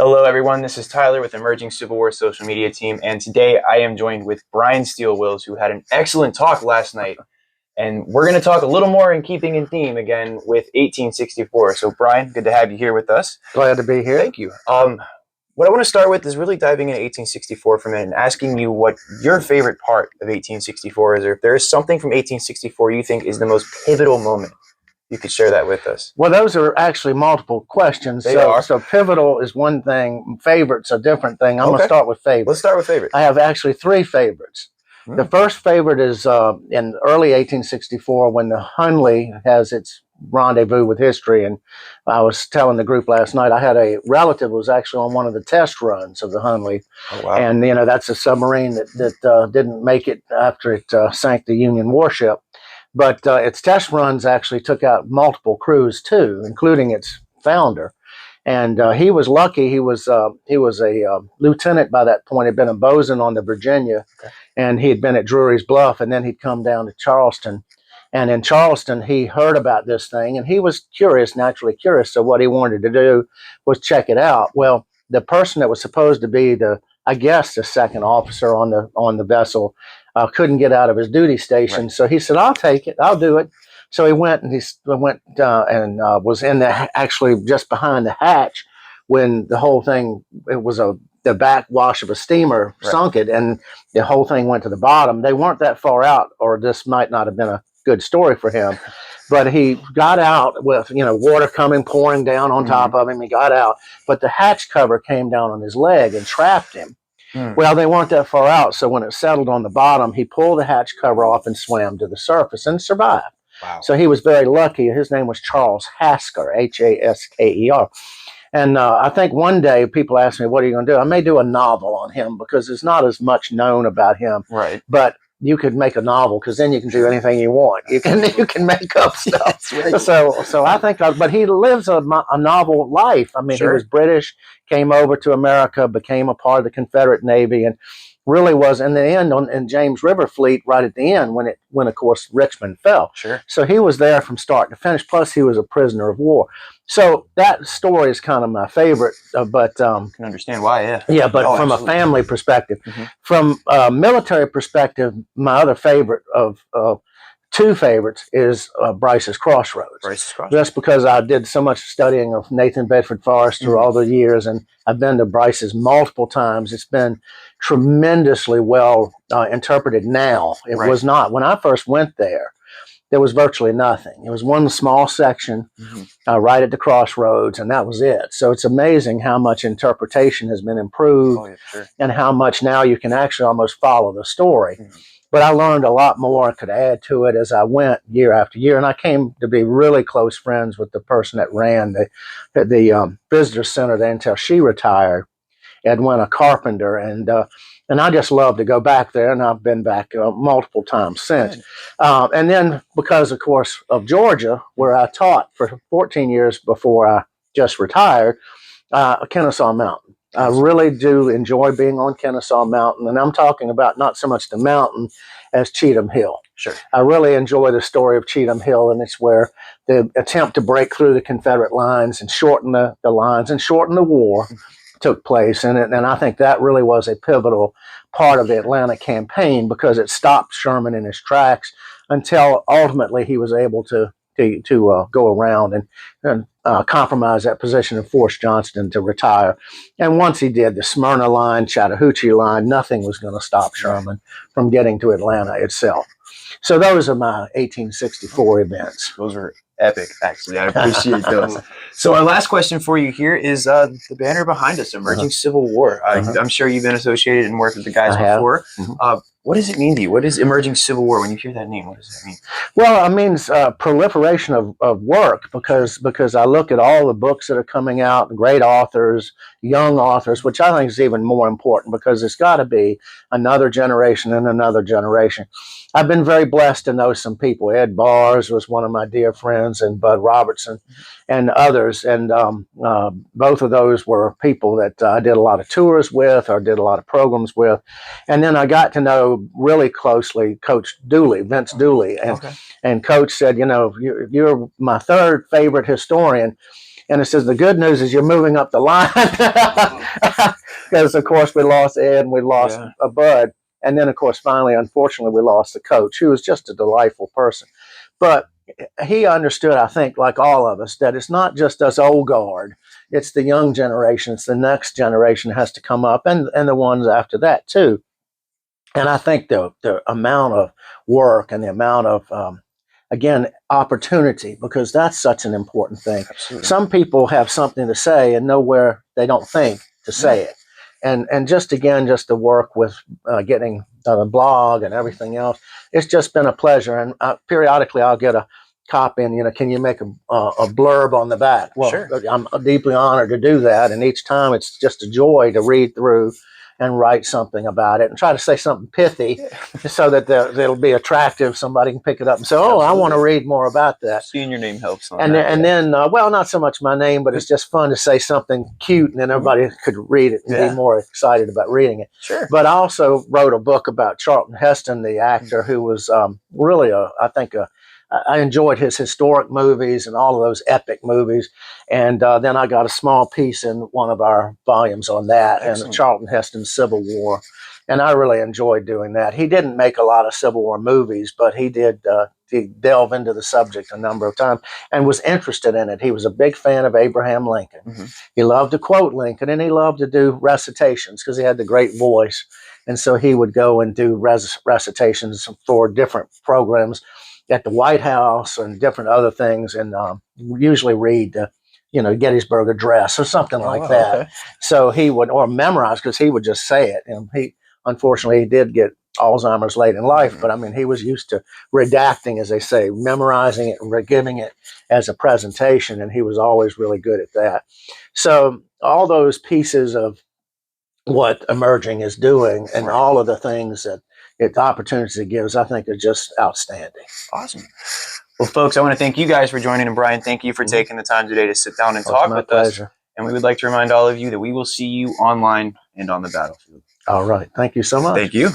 Hello, everyone. This is Tyler with Emerging Civil War social media team, and today I am joined with Brian Steele-Wills, who had an excellent talk last night, and we're going to talk a little more in keeping in theme again with 1864. So, Brian, good to have you here with us. Glad to be here. Thank you. What I want to start with is really diving into 1864 for a minute and asking you what your favorite part of 1864 is, or if there is something from 1864 you think is the most pivotal moment. You could share that with us. Well, those are actually multiple questions. So pivotal is one thing. Favorite's a different thing. I'm going to start with favorites. Let's start with favorites. I have actually three favorites. The first favorite is in early 1864 when the Hunley has its rendezvous with history. And I was telling the group last night, I had a relative who was actually on one of the test runs of the Hunley. Oh, wow. And, that's a submarine that didn't make it after it sank the Union warship. But its test runs actually took out multiple crews too, including its founder. And he was lucky. He was a lieutenant by that point. Had been a bosun on the Virginia, and he had been at Drury's Bluff, and then he'd come down to Charleston. And in Charleston, he heard about this thing, and he was curious, naturally curious. So what he wanted to do was check it out. Well, the person that was supposed to be the second officer on the vessel couldn't get out of his duty station. Right. So he said, "I'll take it. I'll do it." So he went and was in actually just behind the hatch when the whole thing, it was the backwash of a steamer sunk it, and the whole thing went to the bottom. They weren't that far out, or this might not have been a good story for him. But he got out with, water pouring down on top of him. He got out, but the hatch cover came down on his leg and trapped him. Well, they weren't that far out, so when it settled on the bottom, he pulled the hatch cover off and swam to the surface and survived. Wow. So he was very lucky. His name was Charles Hasker, Hasker. And I think one day people asked me, "What are you going to do?" I may do a novel on him because there's not as much known about him. Right. But you could make a novel because then you can do anything you want. You can make up stuff. Right. So I think, but he lives a novel life. I mean, He was British, came over to America, became a part of the Confederate Navy, and really was in the end in James River Fleet right at the end when of course Richmond fell. Sure. So he was there from start to finish. Plus he was a prisoner of war. So that story is kind of my favorite. But I can understand why. Yeah. Yeah, but from absolutely. A family perspective, from a military perspective, my other favorite of two favorites is Bryce's Crossroads. Just because I did so much studying of Nathan Bedford Forrest through all the years, and I've been to Bryce's multiple times. It's been tremendously well interpreted now. It was not. When I first went there was virtually nothing. It was one small section right at the crossroads, and that was it. So it's amazing how much interpretation has been improved and how much now you can actually almost follow the story. But I learned a lot more. I could add to it as I went year after year. And I came to be really close friends with the person that ran the visitor center there until she retired, Edwina Carpenter. And I just love to go back there. And I've been back multiple times since. And then because, of course, of Georgia, where I taught for 14 years before I just retired, Kennesaw Mountain. I really do enjoy being on Kennesaw Mountain, and I'm talking about not so much the mountain as Cheatham Hill. Sure. I really enjoy the story of Cheatham Hill, and it's where the attempt to break through the Confederate lines and shorten the lines and shorten the war took place. And I think that really was a pivotal part of the Atlanta campaign because it stopped Sherman in his tracks until ultimately he was able to go around and compromise that position and force Johnston to retire. And once he did, the Smyrna line, Chattahoochee line, nothing was going to stop Sherman from getting to Atlanta itself. So those are my 1864 events. Those are epic, actually. I appreciate those. So our last question for you here is the banner behind us, Emerging Civil War. I'm sure you've been associated and worked with the guys before. What does it mean to you? What is Emerging Civil War? When you hear that name, what does that mean? Well, it means proliferation of work because I look at all the books that are coming out, great authors, young authors, which I think is even more important because it's got to be another generation and another generation. I've been very blessed to know some people. Ed Bars was one of my dear friends, and Bud Robertson and others. And both of those were people that I did a lot of tours with or did a lot of programs with. And then I got to know really closely Coach Dooley, Vince Dooley. And Coach said, you're my third favorite historian. And it says, the good news is you're moving up the line. Because, of course, we lost Ed and we lost Bud. And then, of course, finally, unfortunately, we lost the coach, who was just a delightful person. But he understood, I think, like all of us, that it's not just us old guard. It's the young generation. It's the next generation that has to come up, and the ones after that, too. And I think the amount of work and the amount of, again, opportunity, because that's such an important thing. Absolutely. Some people have something to say and nowhere they don't think to say it. And just to work with getting the blog and everything else, it's just been a pleasure. And periodically I'll get a copy and, can you make a blurb on the back? Well, sure. I'm deeply honored to do that. And each time it's just a joy to read through and write something about it and try to say something pithy so that it'll be attractive. Somebody can pick it up and say, oh, I want to read more about that. Seeing your name helps. And then, well, not so much my name, but it's just fun to say something cute and then everybody could read it and be more excited about reading it. Sure. But I also wrote a book about Charlton Heston, the actor, who was really, I enjoyed his historic movies and all of those epic movies. And then I got a small piece in one of our volumes on that. Excellent. And Charlton Heston's Civil War. And I really enjoyed doing that. He didn't make a lot of Civil War movies, but he did delve into the subject a number of times and was interested in it. He was a big fan of Abraham Lincoln. Mm-hmm. He loved to quote Lincoln, and he loved to do recitations because he had the great voice. And so he would go and do recitations for different programs at the White House and different other things, and usually read the Gettysburg Address or something like that. Okay. So he would, or memorize, because he would just say it. And unfortunately, he did get Alzheimer's late in life, but I mean, he was used to redacting, as they say, memorizing it and giving it as a presentation, and he was always really good at that. So all those pieces of what Emerging is doing and all of the things that the opportunities it gives, I think, are just outstanding. Awesome. Well, folks, I want to thank you guys for joining, and Brian, thank you for taking the time today to sit down and talk with us. And we would like to remind all of you that we will see you online and on the battlefield. All right. Thank you so much. Thank you.